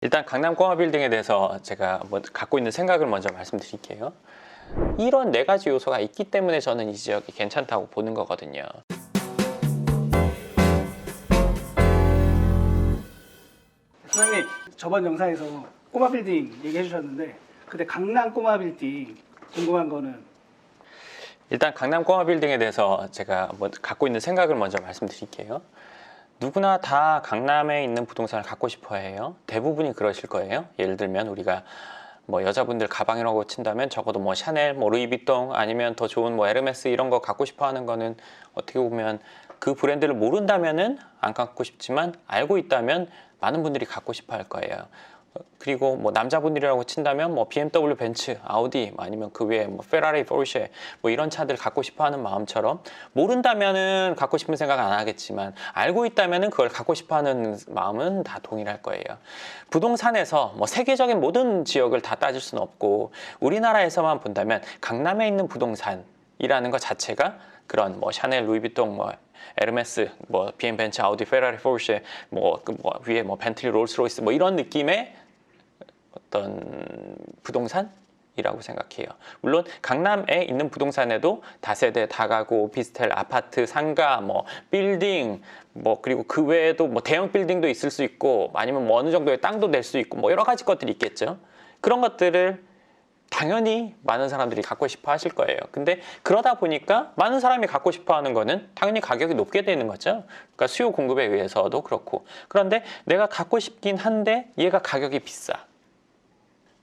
일단 강남 꼬마 빌딩에 대해서 제가 갖고 있는 생각을 먼저 말씀드릴게요. 이런 네 가지 요소가 있기 때문에 저는 이 지역이 괜찮다고 보는 거거든요. 선생님, 저번 영상에서 꼬마 빌딩 얘기해 주셨는데 그때 강남 꼬마 빌딩 궁금한 거는 일단 강남 꼬마 빌딩에 대해서 제가 갖고 있는 생각을 먼저 말씀드릴게요. 누구나 다 강남에 있는 부동산을 갖고 싶어 해요. 대부분이 그러실 거예요. 예를 들면 우리가 여자분들 가방이라고 친다면 적어도 샤넬, 루이비통 아니면 더 좋은 에르메스 이런 거 갖고 싶어 하는 거는 어떻게 보면 그 브랜드를 모른다면은 안 갖고 싶지만 알고 있다면 많은 분들이 갖고 싶어 할 거예요. 그리고 남자분들이라고 친다면 BMW, 벤츠, 아우디 아니면 그 외에 페라리, 포르쉐 이런 차들 갖고 싶어 하는 마음처럼 모른다면은 갖고 싶은 생각 안 하겠지만 알고 있다면은 그걸 갖고 싶어 하는 마음은 다 동일할 거예요. 부동산에서 세계적인 모든 지역을 다 따질 수는 없고 우리나라에서만 본다면 강남에 있는 부동산이라는 것 자체가 그런 샤넬, 루이비통, 에르메스, BM 벤츠, 아우디, 페라리, 포르쉐, 위에 벤틀리, 롤스로이스 이런 느낌의 어떤 부동산이라고 생각해요. 물론 강남에 있는 부동산에도 다세대, 다가구, 오피스텔, 아파트, 상가, 빌딩, 그리고 그 외에도 대형 빌딩도 있을 수 있고 아니면 어느 정도의 땅도 낼 수 있고 여러 가지 것들이 있겠죠. 그런 것들을 당연히 많은 사람들이 갖고 싶어 하실 거예요. 근데 그러다 보니까 많은 사람이 갖고 싶어 하는 거는 당연히 가격이 높게 되는 거죠. 그러니까 수요 공급에 의해서도 그렇고. 그런데 내가 갖고 싶긴 한데 얘가 가격이 비싸.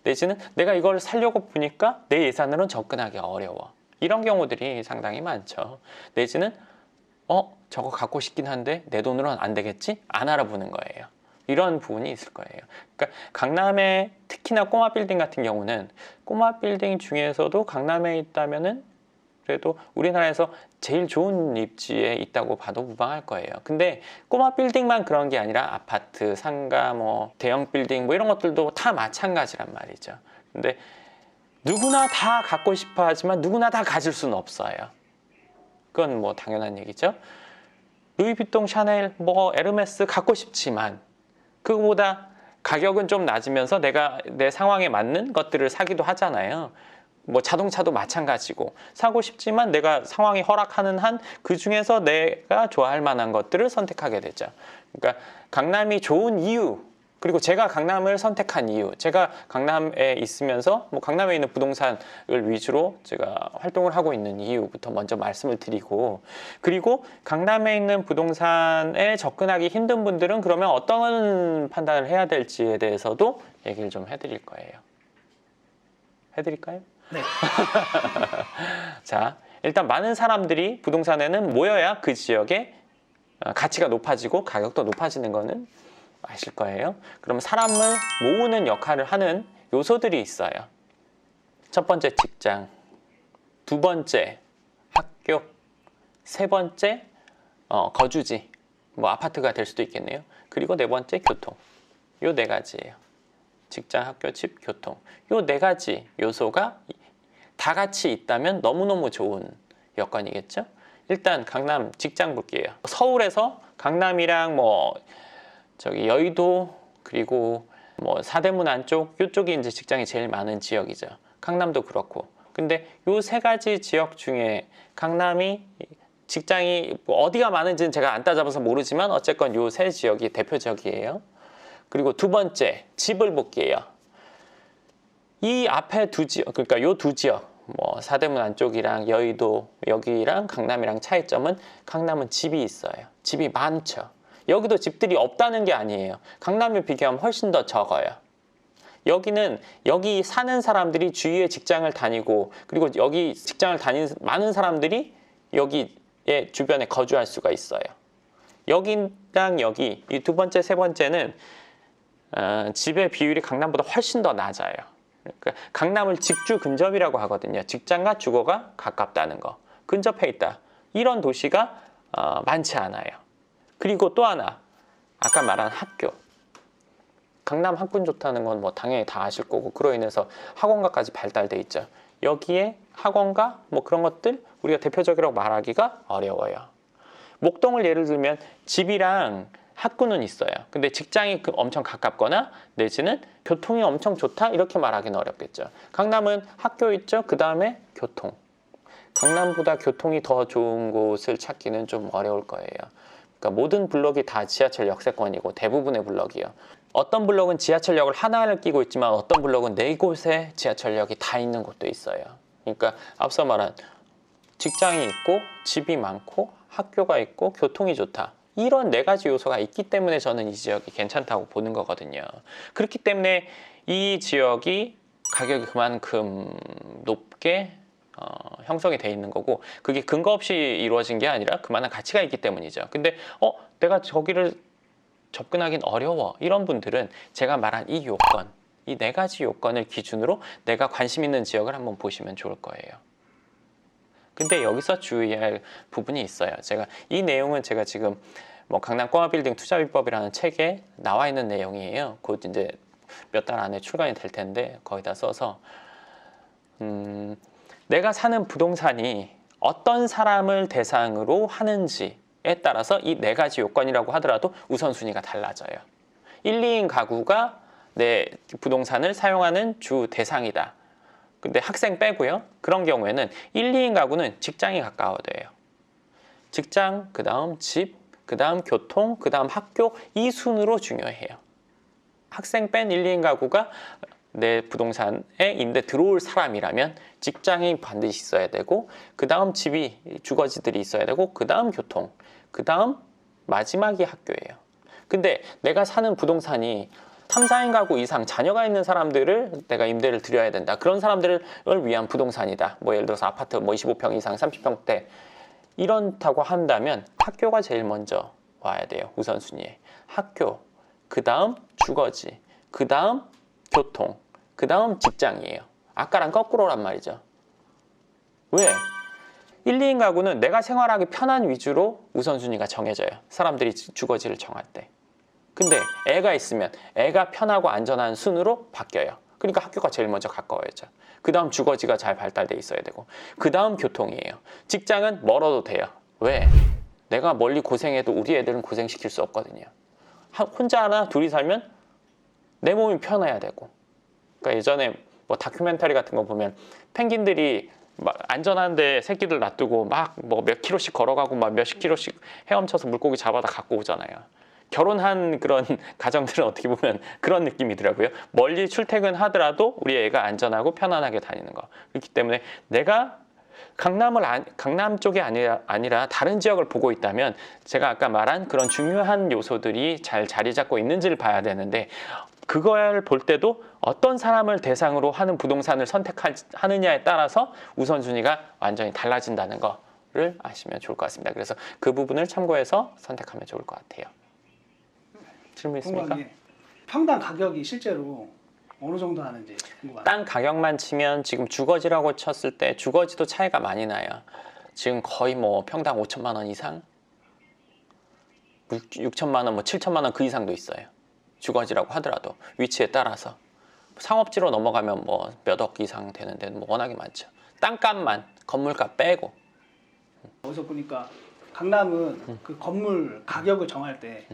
내지는 내가 이걸 사려고 보니까 내 예산으로는 접근하기 어려워. 이런 경우들이 상당히 많죠. 내지는 저거 갖고 싶긴 한데 내 돈으로는 안 되겠지? 안 알아보는 거예요. 이런 부분이 있을 거예요. 그러니까 강남에 특히나 꼬마 빌딩 같은 경우는 꼬마 빌딩 중에서도 강남에 있다면은 그래도 우리나라에서 제일 좋은 입지에 있다고 봐도 무방할 거예요. 근데 꼬마 빌딩만 그런 게 아니라 아파트, 상가, 대형 빌딩 이런 것들도 다 마찬가지란 말이죠. 근데 누구나 다 갖고 싶어 하지만 누구나 다 가질 수는 없어요. 그건 당연한 얘기죠. 루이비통, 샤넬, 에르메스 갖고 싶지만 그거보다 가격은 좀 낮으면서 내가 내 상황에 맞는 것들을 사기도 하잖아요. 자동차도 마찬가지고 사고 싶지만 내가 상황이 허락하는 한 그 중에서 내가 좋아할 만한 것들을 선택하게 되죠. 그러니까 강남이 좋은 이유, 그리고 제가 강남을 선택한 이유, 제가 강남에 있으면서 강남에 있는 부동산을 위주로 제가 활동을 하고 있는 이유부터 먼저 말씀을 드리고, 그리고 강남에 있는 부동산에 접근하기 힘든 분들은 그러면 어떤 판단을 해야 될지에 대해서도 얘기를 좀 해드릴 거예요. 해드릴까요? 네. 자, 일단 많은 사람들이 부동산에는 모여야 그 지역의 가치가 높아지고 가격도 높아지는 거는 아실 거예요. 그럼 사람을 모으는 역할을 하는 요소들이 있어요. 첫 번째 직장, 두 번째 학교, 세 번째 거주지, 아파트가 될 수도 있겠네요. 그리고 네 번째 교통. 요 네 가지예요. 직장, 학교, 집, 교통. 요 네 가지 요소가 다 같이 있다면 너무너무 좋은 여건이겠죠. 일단 강남 직장 볼게요. 서울에서 강남이랑 여의도 그리고 사대문 안쪽 이쪽이 이제 직장이 제일 많은 지역이죠. 강남도 그렇고. 근데 요 세 가지 지역 중에 강남이 직장이 어디가 많은지는 제가 안 따져봐서 모르지만 어쨌건 요 세 지역이 대표 지역이에요. 그리고 두 번째 집을 볼게요. 이 앞에 두 지역, 그러니까 요 두 지역, 사대문 안쪽이랑 여의도 여기랑 강남이랑 차이점은 강남은 집이 있어요. 집이 많죠. 여기도 집들이 없다는 게 아니에요. 강남에 비교하면 훨씬 더 적어요. 여기는 여기 사는 사람들이 주위에 직장을 다니고 그리고 여기 직장을 다니는 많은 사람들이 여기에 주변에 거주할 수가 있어요. 여기랑 여기 이 두 번째, 세 번째는 집의 비율이 강남보다 훨씬 더 낮아요. 그러니까 강남을 직주 근접이라고 하거든요. 직장과 주거가 가깝다는 거. 근접해 있다. 이런 도시가 많지 않아요. 그리고 또 하나, 아까 말한 학교. 강남 학군 좋다는 건 당연히 다 아실 거고 그로 인해서 학원가까지 발달돼 있죠. 여기에 학원가 그런 것들 우리가 대표적이라고 말하기가 어려워요. 목동을 예를 들면 집이랑 학구는 있어요. 근데 직장이 엄청 가깝거나 내지는 교통이 엄청 좋다 이렇게 말하기는 어렵겠죠. 강남은 학교 있죠. 그 다음에 교통. 강남보다 교통이 더 좋은 곳을 찾기는 좀 어려울 거예요. 그러니까 모든 블록이 다 지하철 역세권이고 대부분의 블록이요. 어떤 블록은 지하철역을 하나를 끼고 있지만 어떤 블록은 4곳에 지하철역이 다 있는 곳도 있어요. 그러니까 앞서 말한 직장이 있고 집이 많고 학교가 있고 교통이 좋다. 이런 4가지 요소가 있기 때문에 저는 이 지역이 괜찮다고 보는 거거든요. 그렇기 때문에 이 지역이 가격이 그만큼 높게 형성이 돼 있는 거고 그게 근거 없이 이루어진 게 아니라 그만한 가치가 있기 때문이죠. 근데 내가 저기를 접근하긴 어려워 이런 분들은 제가 말한 이 요건, 이 4가지 요건을 기준으로 내가 관심 있는 지역을 한번 보시면 좋을 거예요. 근데 여기서 주의할 부분이 있어요. 이 내용은 제가 지금 뭐 강남 꼬마빌딩 투자비법이라는 책에 나와 있는 내용이에요. 곧 이제 몇 달 안에 출간이 될 텐데 거기다 써서 내가 사는 부동산이 어떤 사람을 대상으로 하는지에 따라서 이 4가지 요건이라고 하더라도 우선순위가 달라져요. 1, 2인 가구가 내 부동산을 사용하는 주 대상이다. 근데 학생 빼고요. 그런 경우에는 1, 2인 가구는 직장이 가까워져요. 직장, 그 다음 집, 그 다음 교통, 그 다음 학교 이 순으로 중요해요. 학생 뺀 1, 2인 가구가 내 부동산에 임대 들어올 사람이라면 직장이 반드시 있어야 되고 그 다음 집이 주거지들이 있어야 되고 그 다음 교통, 그 다음 마지막이 학교예요. 근데 내가 사는 부동산이 3, 4인 가구 이상 자녀가 있는 사람들을 내가 임대를 드려야 된다. 그런 사람들을 위한 부동산이다. 뭐 예를 들어서 아파트 뭐 25평 이상 30평대 이런다고 한다면 학교가 제일 먼저 와야 돼요. 우선순위에. 학교, 그 다음 주거지, 그 다음 교통, 그 다음 직장이에요. 아까랑 거꾸로란 말이죠. 왜? 1, 2인 가구는 내가 생활하기 편한 위주로 우선순위가 정해져요. 사람들이 주거지를 정할 때. 근데 애가 있으면 애가 편하고 안전한 순으로 바뀌어요. 그러니까 학교가 제일 먼저 가까워야죠. 그 다음 주거지가 잘 발달돼 있어야 되고 그 다음 교통이에요. 직장은 멀어도 돼요. 왜? 내가 멀리 고생해도 우리 애들은 고생시킬 수 없거든요. 혼자 하나 둘이 살면 내 몸이 편해야 되고 그러니까 예전에 뭐 다큐멘터리 같은 거 보면 펭귄들이 막 안전한데 새끼들 놔두고 막 뭐 몇 킬로씩 걸어가고 막 몇십 킬로씩 헤엄쳐서 물고기 잡아다 갖고 오잖아요. 결혼한 그런 가정들은 어떻게 보면 그런 느낌이더라고요. 멀리 출퇴근하더라도 우리 애가 안전하고 편안하게 다니는 거. 그렇기 때문에 내가 강남 쪽이 아니라 다른 지역을 보고 있다면 제가 아까 말한 그런 중요한 요소들이 잘 자리 잡고 있는지를 봐야 되는데 그걸 볼 때도 어떤 사람을 대상으로 하는 부동산을 선택하느냐에 따라서 우선순위가 완전히 달라진다는 거를 아시면 좋을 것 같습니다. 그래서 그 부분을 참고해서 선택하면 좋을 것 같아요. 질문 있습니까? 궁금한 게 평당 가격이 실제로 어느 정도 하는지 궁금합니다. 땅 가격만 치면 지금 주거지라고 쳤을 때 주거지도 차이가 많이 나요. 지금 거의 뭐 평당 5천만 원 이상, 6천만 원, 뭐 7천만 원 그 이상도 있어요. 주거지라고 하더라도 위치에 따라서 상업지로 넘어가면 뭐 몇 억 이상 되는 데는 뭐 워낙에 많죠. 땅값만 건물값 빼고. 어디서 보니까 강남은 그 건물 가격을 정할 때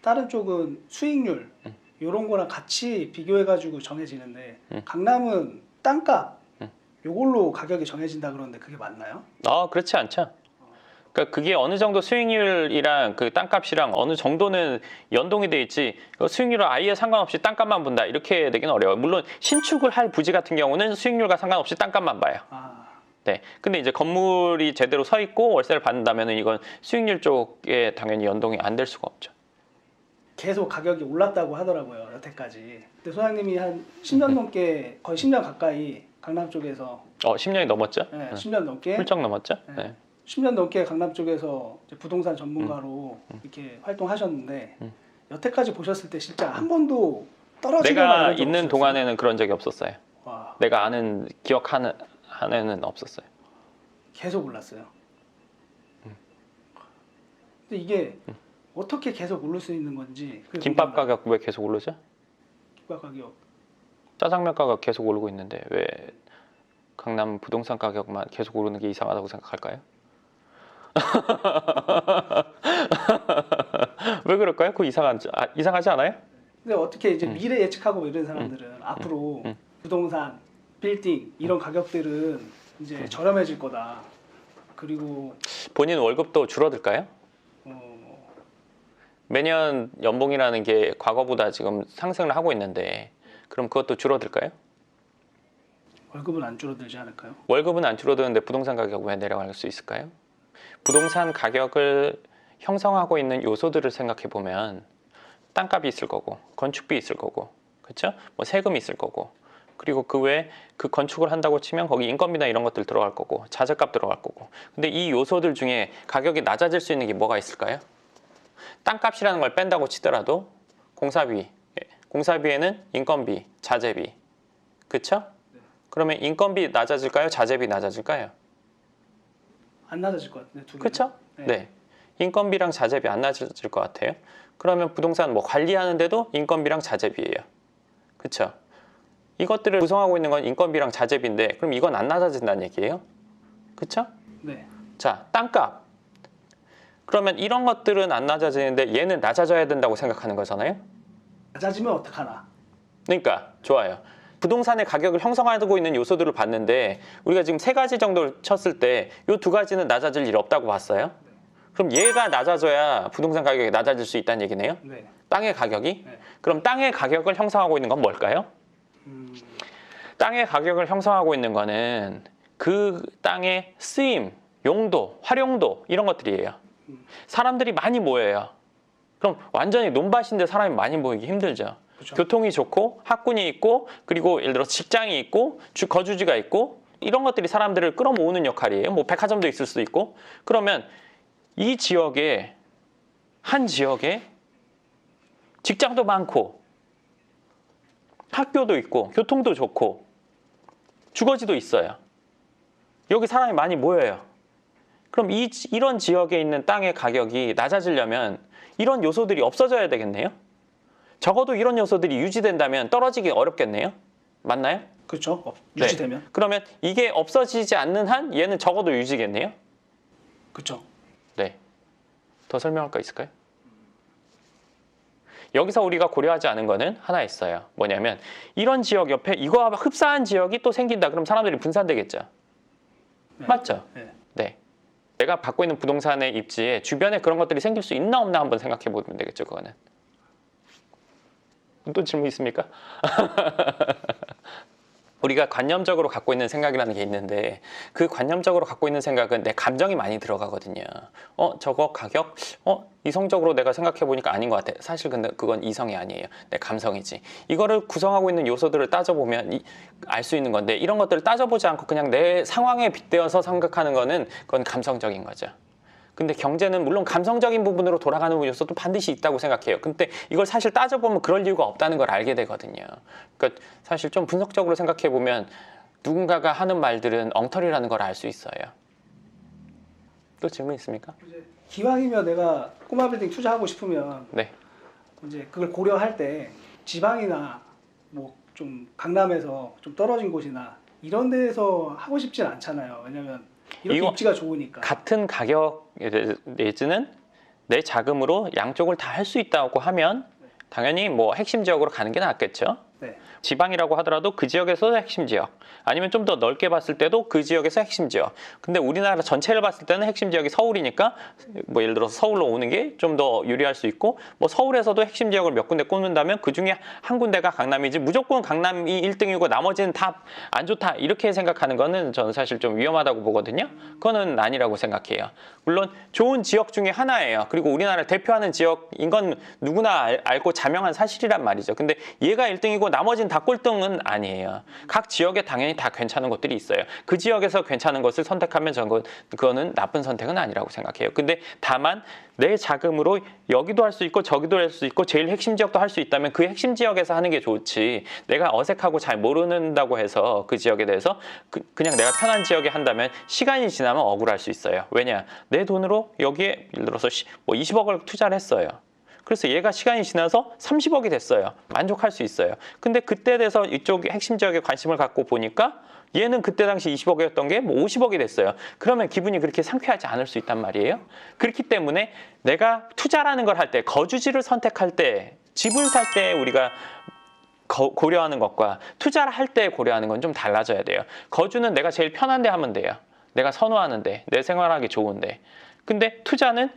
다른 쪽은 수익률 이런 거랑 같이 비교해가지고 정해지는데 강남은 땅값 요걸로 가격이 정해진다 그러는데 그게 맞나요? 그렇지 않죠. 그러니까 그게 어느 정도 수익률이랑 그 땅값이랑 어느 정도는 연동이 돼 있지 수익률은 아예 상관없이 땅값만 본다 이렇게 되기는 어려워요. 물론 신축을 할 부지 같은 경우는 수익률과 상관없이 땅값만 봐요. 네. 근데 이제 건물이 제대로 서 있고 월세를 받는다면 이건 수익률 쪽에 당연히 연동이 안 될 수가 없죠. 계속 가격이 올랐다고 하더라고요 여태까지. 근데 소장님이 한 10년 넘게 거의 10년 가까이 강남 쪽에서 10년이 넘었죠? 네, 10년 넘게 훌쩍 넘었죠? 네. 네. 10년 넘게 강남 쪽에서 이제 부동산 전문가로 이렇게 활동하셨는데 여태까지 보셨을 때 진짜 한 번도 떨어지거나 내가 이런 적 있는 없으셨어요? 동안에는 그런 적이 없었어요. 와, 내가 아는 기억하는 한에는 없었어요. 계속 올랐어요. 근데 이게 어떻게 계속 오를 수 있는 건지 그게 김밥 궁금해요. 가격 왜 계속 오르죠? 김밥 가격 짜장면 가격 계속 오르고 있는데 왜 강남 부동산 가격만 계속 오르는 게 이상하다고 생각할까요? 왜 그럴까요? 그거 이상하지 않아요? 근데 어떻게 이제 미래 예측하고 이런 사람들은 앞으로 부동산, 빌딩 이런 가격들은 이제 저렴해질 거다. 그리고 본인 월급도 줄어들까요? 매년 연봉이라는 게 과거보다 지금 상승을 하고 있는데 그럼 그것도 줄어들까요? 월급은 안 줄어들지 않을까요? 월급은 안 줄어드는데 부동산 가격 왜 내려갈 수 있을까요? 부동산 가격을 형성하고 있는 요소들을 생각해 보면 땅값이 있을 거고 건축비 있을 거고 그렇죠? 뭐 세금이 있을 거고 그리고 그 외에 그 건축을 한다고 치면 거기 인건비나 이런 것들 들어갈 거고 자재값 들어갈 거고 근데 이 요소들 중에 가격이 낮아질 수 있는 게 뭐가 있을까요? 땅값이라는 걸 뺀다고 치더라도 공사비에는 인건비, 자재비 그렇죠? 그러면 인건비 낮아질까요? 자재비 낮아질까요? 안 낮아질 것 같은데 두 개. 그렇죠? 네. 인건비랑 자재비 안 낮아질 것 같아요. 그러면 부동산 뭐 관리하는데도 인건비랑 자재비예요. 그렇죠? 이것들을 구성하고 있는 건 인건비랑 자재비인데 그럼 이건 안 낮아진다는 얘기예요. 그렇죠? 네. 자, 땅값. 그러면 이런 것들은 안 낮아지는데 얘는 낮아져야 된다고 생각하는 거잖아요. 낮아지면 어떡하나? 그러니까 좋아요. 부동산의 가격을 형성하고 있는 요소들을 봤는데 우리가 지금 세 가지 정도를 쳤을 때 이 두 가지는 낮아질 일 없다고 봤어요. 그럼 얘가 낮아져야 부동산 가격이 낮아질 수 있다는 얘기네요. 네. 땅의 가격이? 네. 그럼 땅의 가격을 형성하고 있는 건 뭘까요? 땅의 가격을 형성하고 있는 거는 그 땅의 쓰임, 용도, 활용도 이런 것들이에요. 사람들이 많이 모여요. 그럼 완전히 논밭인데 사람이 많이 모이기 힘들죠. 그렇죠. 교통이 좋고 학군이 있고 그리고 예를 들어 직장이 있고 거주지가 있고 이런 것들이 사람들을 끌어모으는 역할이에요. 뭐 백화점도 있을 수도 있고 그러면 이 지역에 한 지역에 직장도 많고 학교도 있고 교통도 좋고 주거지도 있어요. 여기 사람이 많이 모여요. 그럼 이런 지역에 있는 땅의 가격이 낮아지려면 이런 요소들이 없어져야 되겠네요. 적어도 이런 요소들이 유지된다면 떨어지기 어렵겠네요. 맞나요? 그렇죠. 유지되면. 네. 그러면 이게 없어지지 않는 한 얘는 적어도 유지겠네요. 그렇죠. 네. 더 설명할 거 있을까요? 여기서 우리가 고려하지 않은 거는 하나 있어요. 뭐냐면 이런 지역 옆에 이거와 흡사한 지역이 또 생긴다. 그럼 사람들이 분산되겠죠. 네. 맞죠? 네. 네. 내가 갖고 있는 부동산의 입지에 주변에 그런 것들이 생길 수 있나 없나 한번 생각해 보면 되겠죠. 그거는. 또 질문 있습니까? 우리가 관념적으로 갖고 있는 생각이라는 게 있는데 그 관념적으로 갖고 있는 생각은 내 감정이 많이 들어가거든요. 저거 가격? 이성적으로 내가 생각해 보니까 아닌 것 같아. 사실 근데 그건 이성이 아니에요. 내 감성이지. 이거를 구성하고 있는 요소들을 따져보면 알 수 있는 건데 이런 것들을 따져보지 않고 그냥 내 상황에 빗대어서 생각하는 거는 그건 감성적인 거죠. 근데 경제는 물론 감성적인 부분으로 돌아가는 요소도 반드시 있다고 생각해요. 근데 이걸 사실 따져보면 그럴 이유가 없다는 걸 알게 되거든요. 그러니까 사실 좀 분석적으로 생각해 보면 누군가가 하는 말들은 엉터리라는 걸 알 수 있어요. 또 질문 있습니까? 이제 기왕이면 내가 꼬마 빌딩 투자하고 싶으면 네. 이제 그걸 고려할 때 지방이나 뭐 좀 강남에서 좀 떨어진 곳이나 이런 데에서 하고 싶진 않잖아요. 왜냐면 이렇게 이거 입지가 좋으니까. 같은 가격 내지는 내 자금으로 양쪽을 다 할 수 있다고 하면 당연히 뭐 핵심 지역으로 가는 게 낫겠죠. 네. 지방이라고 하더라도 그 지역에서 핵심 지역 아니면 좀 더 넓게 봤을 때도 그 지역에서 핵심 지역. 근데 우리나라 전체를 봤을 때는 핵심 지역이 서울이니까 뭐 예를 들어서 서울로 오는 게 좀 더 유리할 수 있고 뭐 서울에서도 핵심 지역을 몇 군데 꼽는다면 그 중에 한 군데가 강남이지 무조건 강남이 1등이고 나머지는 다 안 좋다 이렇게 생각하는 거는 저는 사실 좀 위험하다고 보거든요. 그거는 아니라고 생각해요. 물론 좋은 지역 중에 하나예요. 그리고 우리나라를 대표하는 지역인 건 누구나 알고 자명한 사실이란 말이죠. 근데 얘가 1등이고 나머지는 다 꼴등은 아니에요. 각 지역에 당연히 다 괜찮은 것들이 있어요. 그 지역에서 괜찮은 것을 선택하면 그거는 나쁜 선택은 아니라고 생각해요. 근데 다만 내 자금으로 여기도 할 수 있고 저기도 할 수 있고 제일 핵심 지역도 할 수 있다면 그 핵심 지역에서 하는 게 좋지. 내가 어색하고 잘 모른다고 해서 그 지역에 대해서 그냥 내가 편한 지역에 한다면 시간이 지나면 억울할 수 있어요. 왜냐? 내 돈으로 여기에 예를 들어서 뭐 20억을 투자를 했어요. 그래서 얘가 시간이 지나서 30억이 됐어요. 만족할 수 있어요. 근데 그때 돼서 이쪽 핵심 지역에 관심을 갖고 보니까 얘는 그때 당시 20억이었던 게 뭐 50억이 됐어요. 그러면 기분이 그렇게 상쾌하지 않을 수 있단 말이에요. 그렇기 때문에 내가 투자라는 걸 할 때, 거주지를 선택할 때, 집을 살 때 우리가 고려하는 것과 투자를 할 때 고려하는 건 좀 달라져야 돼요. 거주는 내가 제일 편한 데 하면 돼요. 내가 선호하는데, 내 생활하기 좋은데. 근데 투자는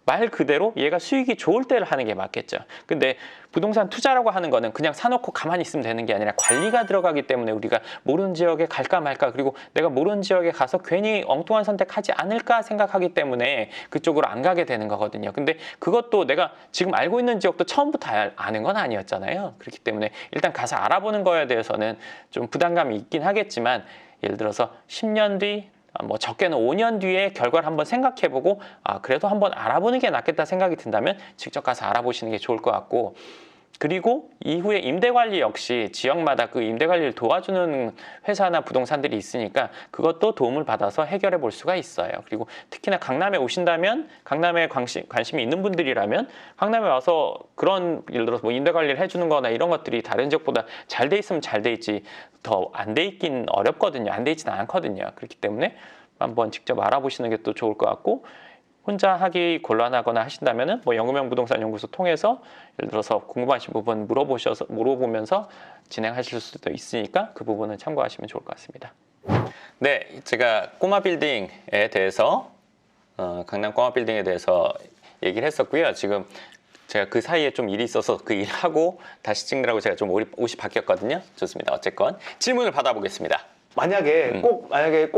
말 그대로 얘가 수익이 좋을 때를 하는 게 맞겠죠. 근데 부동산 투자라고 하는 거는 그냥 사놓고 가만히 있으면 되는 게 아니라 관리가 들어가기 때문에 우리가 모르는 지역에 갈까 말까, 그리고 내가 모르는 지역에 가서 괜히 엉뚱한 선택하지 않을까 생각하기 때문에 그쪽으로 안 가게 되는 거거든요. 근데 그것도 내가 지금 알고 있는 지역도 처음부터 아는 건 아니었잖아요. 그렇기 때문에 일단 가서 알아보는 거에 대해서는 좀 부담감이 있긴 하겠지만, 예를 들어서 10년 뒤, 뭐 적게는 5년 뒤에 결과를 한번 생각해보고 그래도 한번 알아보는 게 낫겠다 생각이 든다면 직접 가서 알아보시는 게 좋을 것 같고, 그리고 이후에 임대관리 역시 지역마다 그 임대관리를 도와주는 회사나 부동산들이 있으니까 그것도 도움을 받아서 해결해 볼 수가 있어요. 그리고 특히나 강남에 오신다면, 강남에 관심이 있는 분들이라면 강남에 와서 그런, 예를 들어서 뭐 임대관리를 해주는 거나 이런 것들이 다른 지역보다 잘 돼 있으면 잘 돼 있지, 더 안 돼 있긴 어렵거든요. 안 돼 있지는 않거든요. 그렇기 때문에 한번 직접 알아보시는 게 또 좋을 것 같고, 혼자 하기 곤란하거나 하신다면은 뭐 영금형 부동산 연구소 통해서 예를 들어서 궁금하신 부분 물어보면서 진행하실 수도 있으니까 그 부분은 참고하시면 좋을 것 같습니다. 네, 제가 꼬마 빌딩에 대해서 강남 꼬마 빌딩에 대해서 얘기를 했었고요. 지금 제가 그 사이에 좀 일이 있어서 그 일하고 다시 찍느라고 제가 좀 옷이 바뀌었거든요. 좋습니다. 어쨌건 질문을 받아보겠습니다. 만약에 꼭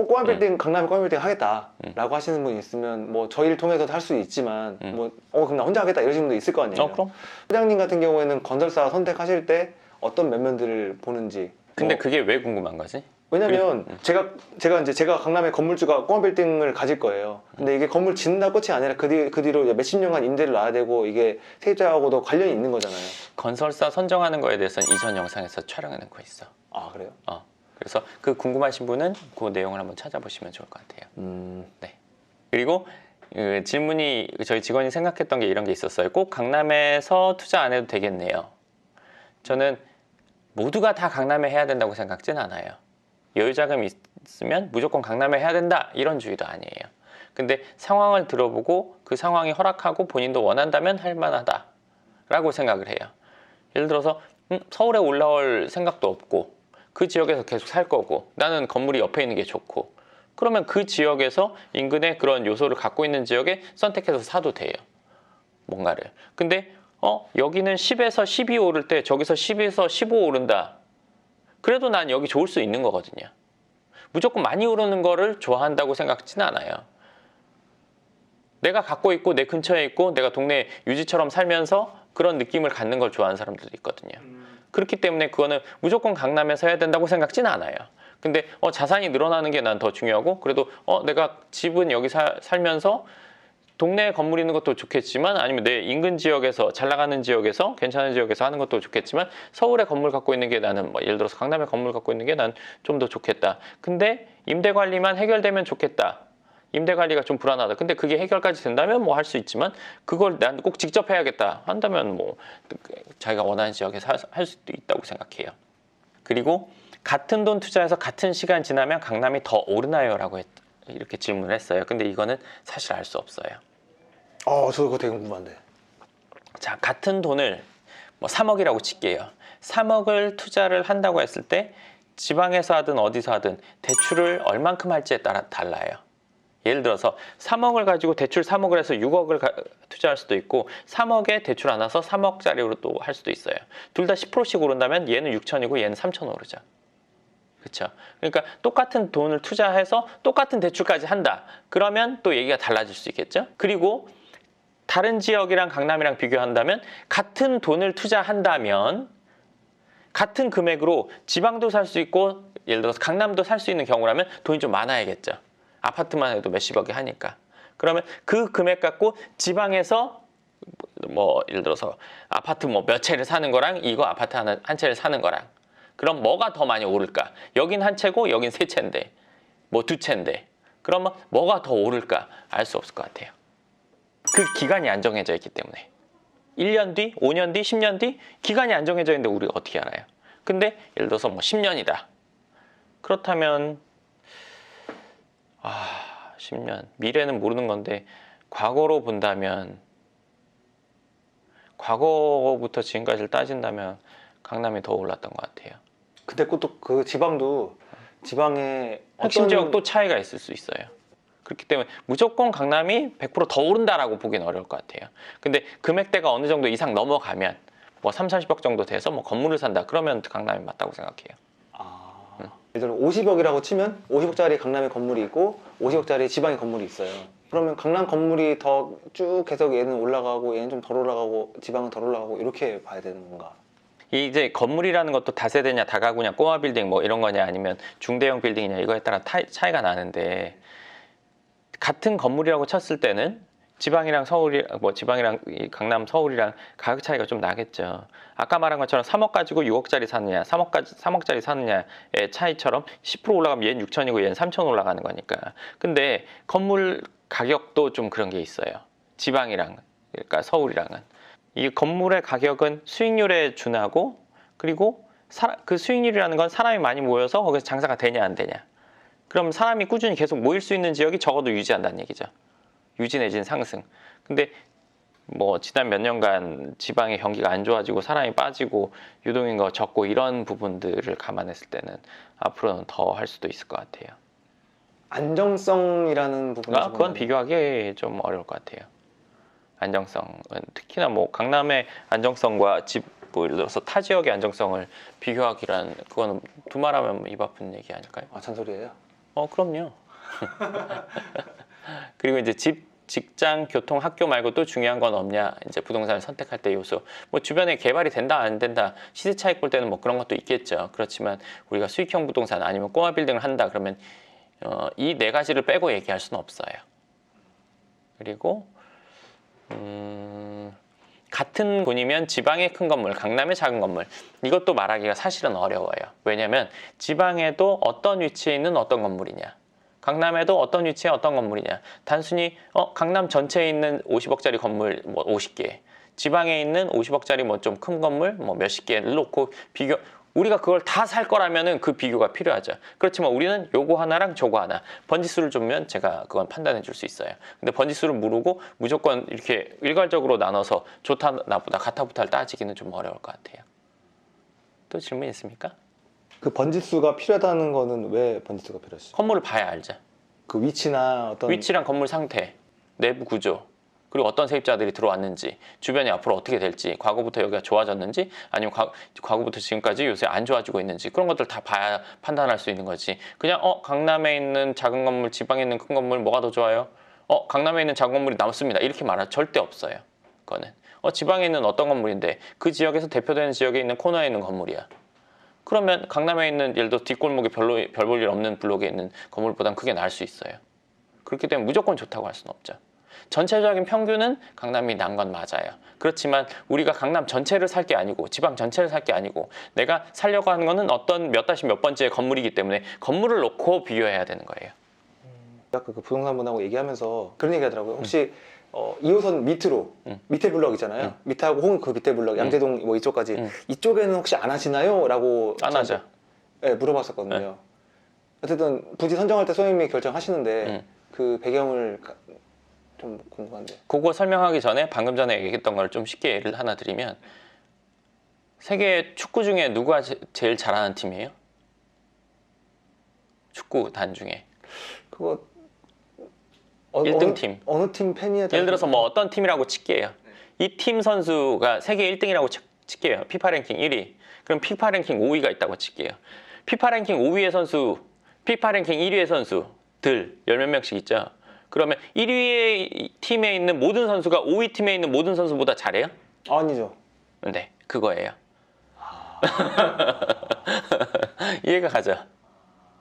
꼬마 빌딩, 강남에 꼬마 빌딩 하겠다라고 하시는 분이 있으면 뭐 저희를 통해서도 할 수 있지만 그럼 나 혼자 하겠다 이러시는 분도 있을 거 아니에요. 그럼. 회장님 같은 경우에는 건설사 선택하실 때 어떤 면면들을 보는지. 근데 그게 왜 궁금한 거지? 왜냐면 제가 강남에 건물주가 꼬마 빌딩을 가질 거예요. 근데 이게 건물 짓는다 끝이 아니라 그 뒤로 이제 몇십 년간 임대를 놔야 되고 이게 세입자하고도 관련이 있는 거잖아요. 건설사 선정하는 거에 대해서는 이전 영상에서 촬영해놓은 거 있어. 아, 그래요? 그래서 그 궁금하신 분은 그 내용을 한번 찾아보시면 좋을 것 같아요. 네. 그리고 질문이 저희 직원이 생각했던 게 이런 게 있었어요. 꼭 강남에서 투자 안 해도 되겠네요. 저는 모두가 다 강남에 해야 된다고 생각진 않아요. 여유 자금이 있으면 무조건 강남에 해야 된다 이런 주의도 아니에요. 근데 상황을 들어보고 그 상황이 허락하고 본인도 원한다면 할 만하다 라고 생각을 해요. 예를 들어서 서울에 올라올 생각도 없고 그 지역에서 계속 살 거고 나는 건물이 옆에 있는 게 좋고, 그러면 그 지역에서 인근에 그런 요소를 갖고 있는 지역에 선택해서 사도 돼요. 뭔가를. 근데 여기는 10에서 12 오를 때 저기서 10에서 15 오른다. 그래도 난 여기 좋을 수 있는 거거든요. 무조건 많이 오르는 거를 좋아한다고 생각지는 않아요. 내가 갖고 있고 내 근처에 있고 내가 동네 유지처럼 살면서 그런 느낌을 갖는 걸 좋아하는 사람들도 있거든요. 그렇기 때문에 그거는 무조건 강남에서 해야 된다고 생각지는 않아요. 근데 자산이 늘어나는 게 난 더 중요하고, 그래도 내가 집은 여기 살면서 동네에 건물 있는 것도 좋겠지만, 아니면 내 인근 지역에서 잘 나가는 지역에서 괜찮은 지역에서 하는 것도 좋겠지만, 서울에 건물 갖고 있는 게 나는 예를 들어서 강남에 건물 갖고 있는 게 난 좀 더 좋겠다. 근데 임대 관리만 해결되면 좋겠다. 임대 관리가 좀 불안하다. 근데 그게 해결까지 된다면 뭐 할 수 있지만, 그걸 난 꼭 직접 해야겠다 한다면 뭐 자기가 원하는 지역에서 할 수도 있다고 생각해요. 그리고 같은 돈 투자해서 같은 시간 지나면 강남이 더 오르나요? 라고 이렇게 질문을 했어요. 근데 이거는 사실 알 수 없어요. 저 그거 되게 궁금한데. 자, 같은 돈을 뭐 3억이라고 칠게요. 3억을 투자를 한다고 했을 때 지방에서 하든 어디서 하든 대출을 얼만큼 할지에 따라 달라요. 예를 들어서 3억을 가지고 대출 3억을 해서 6억을 투자할 수도 있고, 3억에 대출 안 와서 3억짜리로 또 할 수도 있어요. 둘 다 10%씩 오른다면 얘는 6천이고 얘는 3천 오르죠. 그렇죠? 그러니까 똑같은 돈을 투자해서 똑같은 대출까지 한다. 그러면 또 얘기가 달라질 수 있겠죠? 그리고 다른 지역이랑 강남이랑 비교한다면 같은 돈을 투자한다면 같은 금액으로 지방도 살 수 있고 예를 들어서 강남도 살 수 있는 경우라면 돈이 좀 많아야겠죠. 아파트만 해도 몇십억이 하니까. 그러면 그 금액 갖고 지방에서 뭐 예를 들어서 아파트 뭐 몇 채를 사는 거랑 이거 아파트 한 채를 사는 거랑, 그럼 뭐가 더 많이 오를까? 여긴 한 채고 여긴 세 채인데 뭐 두 채인데 그러면 뭐가 더 오를까? 알 수 없을 것 같아요. 그 기간이 안 정해져 있기 때문에. 1년 뒤, 5년 뒤, 10년 뒤 기간이 안 정해져 있는데 우리가 어떻게 알아요? 근데 예를 들어서 뭐 10년이다. 그렇다면 10년. 미래는 모르는 건데 과거로 본다면 과거부터 지금까지를 따진다면 강남이 더 올랐던 것 같아요. 근데 또 그 지방에 핵심 지역 또 차이가 있을 수 있어요. 그렇기 때문에 무조건 강남이 100%더 오른다라고 보기는 어려울 것 같아요. 근데 금액대가 어느 정도 이상 넘어가면 뭐 3, 40억 정도 돼서 뭐 건물을 산다. 그러면 강남이 맞다고 생각해요. 예를 들어 50억이라고 치면 50억짜리 강남에 건물이 있고 50억짜리 지방에 건물이 있어요. 그러면 강남 건물이 더 쭉 계속 얘는 올라가고 얘는 좀 덜 올라가고 지방은 덜 올라가고 이렇게 봐야 되는 건가? 이제 건물이라는 것도 다세대냐 다가구냐 꼬마 빌딩 뭐 이런 거냐 아니면 중대형 빌딩이냐 이거에 따라 차이가 나는데 같은 건물이라고 쳤을 때는 지방이랑 서울이 뭐 지방이랑 강남 서울이랑 가격 차이가 좀 나겠죠. 아까 말한 것처럼 3억 가지고 6억짜리 사느냐 3억짜리 사느냐의 차이처럼 10% 올라가면 얘는 6천이고 얘는 3천 올라가는 거니까. 근데 건물 가격도 좀 그런 게 있어요. 지방이랑 그러니까 서울이랑은 이 건물의 가격은 수익률에 준하고 그리고 그 수익률이라는 건 사람이 많이 모여서 거기서 장사가 되냐 안 되냐. 그럼 사람이 꾸준히 계속 모일 수 있는 지역이 적어도 유지한다는 얘기죠. 유지 내지는 상승. 근데 뭐 지난 몇 년간 지방의 경기가 안 좋아지고 사람이 빠지고 유동인구가 적고 이런 부분들을 감안했을 때는 앞으로는 더 할 수도 있을 것 같아요. 안정성이라는 부분이 좀 그건 있나요? 비교하기 좀 어려울 것 같아요. 안정성은 특히나 뭐 강남의 안정성과 뭐 예를 들어서 타 지역의 안정성을 비교하기란 그거는 두말하면 입 아픈 얘기 아닐까요? 잔소리예요? 그럼요. 그리고 이제 집, 직장, 교통, 학교 말고 또 중요한 건 없냐? 이제 부동산을 선택할 때 요소. 뭐 주변에 개발이 된다 안 된다 시세 차익 볼 때는 뭐 그런 것도 있겠죠. 그렇지만 우리가 수익형 부동산 아니면 꼬마 빌딩을 한다 그러면 이 네 가지를 빼고 얘기할 수는 없어요. 그리고 같은 군이면 지방의 큰 건물, 강남의 작은 건물 이것도 말하기가 사실은 어려워요. 왜냐하면 지방에도 어떤 위치에 있는 어떤 건물이냐 강남에도 어떤 위치에 어떤 건물이냐 단순히 강남 전체에 있는 50억짜리 건물 뭐 50개 지방에 있는 50억짜리 뭐 좀 큰 건물 뭐 몇십 개를 놓고 비교 우리가 그걸 다 살 거라면은 그 비교가 필요하죠. 그렇지만 우리는 요거 하나랑 저거 하나 번지수를 주면 제가 그건 판단해 줄 수 있어요. 근데 번지수를 모르고 무조건 이렇게 일괄적으로 나눠서 좋다 나쁘다 같아 부타를 따지기는 좀 어려울 것 같아요. 또 질문 있습니까? 그 번지수가 필요하다는 거는 왜 번지수가 필요하시죠? 건물을 봐야 알죠. 그 위치나 어떤 위치랑 건물 상태, 내부 구조, 그리고 어떤 세입자들이 들어왔는지, 주변이 앞으로 어떻게 될지, 과거부터 여기가 좋아졌는지, 아니면 과거부터 지금까지 요새 안 좋아지고 있는지 그런 것들 다 봐야 판단할 수 있는 거지. 그냥 강남에 있는 작은 건물, 지방에 있는 큰 건물 뭐가 더 좋아요? 강남에 있는 작은 건물이 남습니다. 이렇게 말할 절대 없어요. 그거는 지방에 있는 어떤 건물인데 그 지역에서 대표되는 지역에 있는 코너에 있는 건물이야. 그러면 강남에 있는 예를 들어 뒷골목에 별 볼 일 없는 블록에 있는 건물보단 그게 나을 수 있어요. 그렇기 때문에 무조건 좋다고 할 수는 없죠. 전체적인 평균은 강남이 난 건 맞아요. 그렇지만 우리가 강남 전체를 살 게 아니고 지방 전체를 살 게 아니고 내가 살려고 하는 거는 어떤 몇 다시 몇 번째 건물이기 때문에 건물을 놓고 비교해야 되는 거예요. 아까 그 부동산 분하고 얘기하면서 그런 얘기 하더라고요. 혹시 2호선 밑으로 밑에 블럭 있잖아요. 밑하고 혹은 그 밑에 블럭 양재동 뭐 이쪽까지 이쪽에는 혹시 안 하시나요? 라고 안 하죠. 네, 물어봤었거든요. 어쨌든 부지 선정할 때 소장님이 결정하시는데 그 배경을 좀 궁금한데. 그거 설명하기 전에 방금 전에 얘기했던 걸 좀 쉽게 예를 하나 드리면 세계 축구 중에 누가 제일 잘하는 팀이에요? 축구 단 중에 그거 1등 팀. 어느 팀 팬이야? 예를 들어서 뭐 어떤 팀이라고 칠게요. 이 팀 선수가 세계 1등이라고 칠게요. 피파 랭킹 1위. 그럼 피파 랭킹 5위가 있다고 칠게요. 피파 랭킹 5위의 선수, 피파 랭킹 1위의 선수들 열 몇 명씩 있죠. 그러면 1위의 팀에 있는 모든 선수가 5위 팀에 있는 모든 선수보다 잘해요? 아니죠. 네, 그거예요. 이해가 가죠?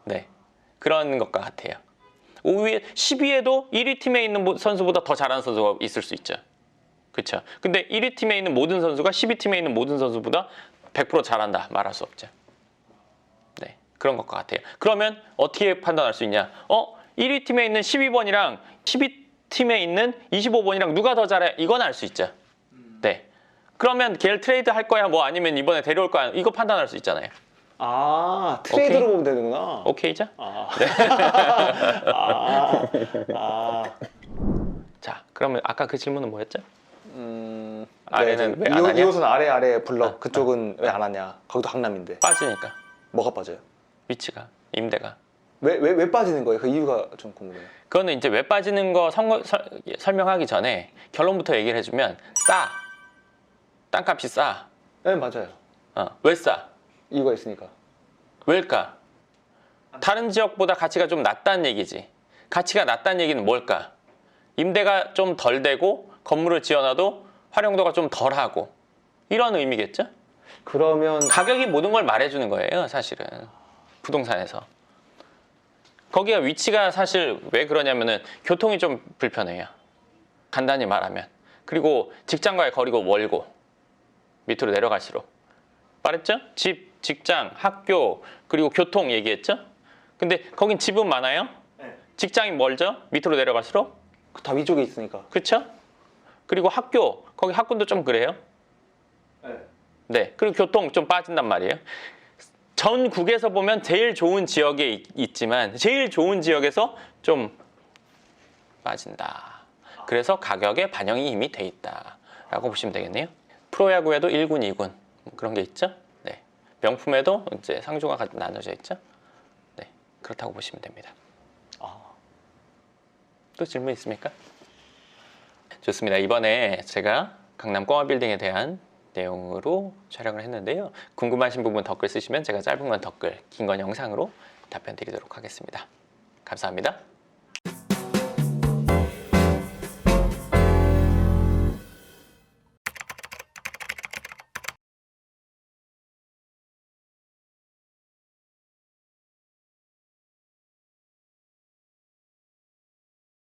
네, 그런 것과 같아요. 5위, 10위에도 1위 팀에 있는 선수보다 더 잘하는 선수가 있을 수 있죠. 그렇죠? 근데 1위 팀에 있는 모든 선수가 10위 팀에 있는 모든 선수보다 100% 잘한다 말할 수 없죠. 네, 그런 것과 같아요. 그러면 어떻게 판단할 수 있냐? 1위 팀에 있는 12번이랑 10위 팀에 있는 25번이랑 누가 더 잘해? 이건 알 수 있죠. 네. 그러면 걔를 트레이드 할 거야 뭐 아니면 이번에 데려올 거야 이거 판단할 수 있잖아요. 아, 트레이드로 오케이. 보면 되는구나. 오케이죠? 아. 아. 아. 자, 그러면 아까 그 질문은 뭐였죠? 네, 아래는 왜 안 하냐? 이곳은 아래 블럭 그쪽은 왜 안 하냐? 거기도 강남인데 빠지니까 뭐가 빠져요? 위치가 임대가. 왜 빠지는 거예요? 그 이유가 좀 궁금해요. 그거는 이제 왜 빠지는 거 설명하기 전에 결론부터 얘기를 해주면 싸. 땅값이 싸. 네, 맞아요. 왜 싸? 이유가 있으니까. 왜일까? 다른 지역보다 가치가 좀 낮다는 얘기지. 가치가 낮다는 얘기는 뭘까? 임대가 좀 덜 되고 건물을 지어놔도 활용도가 좀 덜하고 이런 의미겠죠? 그러면 가격이 모든 걸 말해주는 거예요, 사실은. 부동산에서. 거기가 위치가 사실 왜 그러냐면은 교통이 좀 불편해요. 간단히 말하면. 그리고 직장과의 거리가 멀고 밑으로 내려갈수록. 말했죠? 집, 직장, 학교, 그리고 교통 얘기했죠? 근데 거긴 집은 많아요? 네. 직장이 멀죠? 밑으로 내려갈수록? 다 위쪽에 있으니까. 그렇죠? 그리고 학교, 거기 학군도 좀 그래요? 네. 네. 그리고 교통 좀 빠진단 말이에요. 전국에서 보면 제일 좋은 지역에 있지만 제일 좋은 지역에서 좀 빠진다. 그래서 가격에 반영이 이미 돼 있다라고 보시면 되겠네요. 프로야구에도 1군, 2군 그런 게 있죠. 네. 명품에도 이제 상중하가 나눠져 있죠. 네. 그렇다고 보시면 됩니다. 또 질문 있습니까? 좋습니다. 이번에 제가 강남 꽁화빌딩에 대한 내용으로 촬영을 했는데요. 궁금하신 부분 댓글 쓰시면 제가 짧은 건 댓글, 긴 건 영상으로 답변 드리도록 하겠습니다. 감사합니다.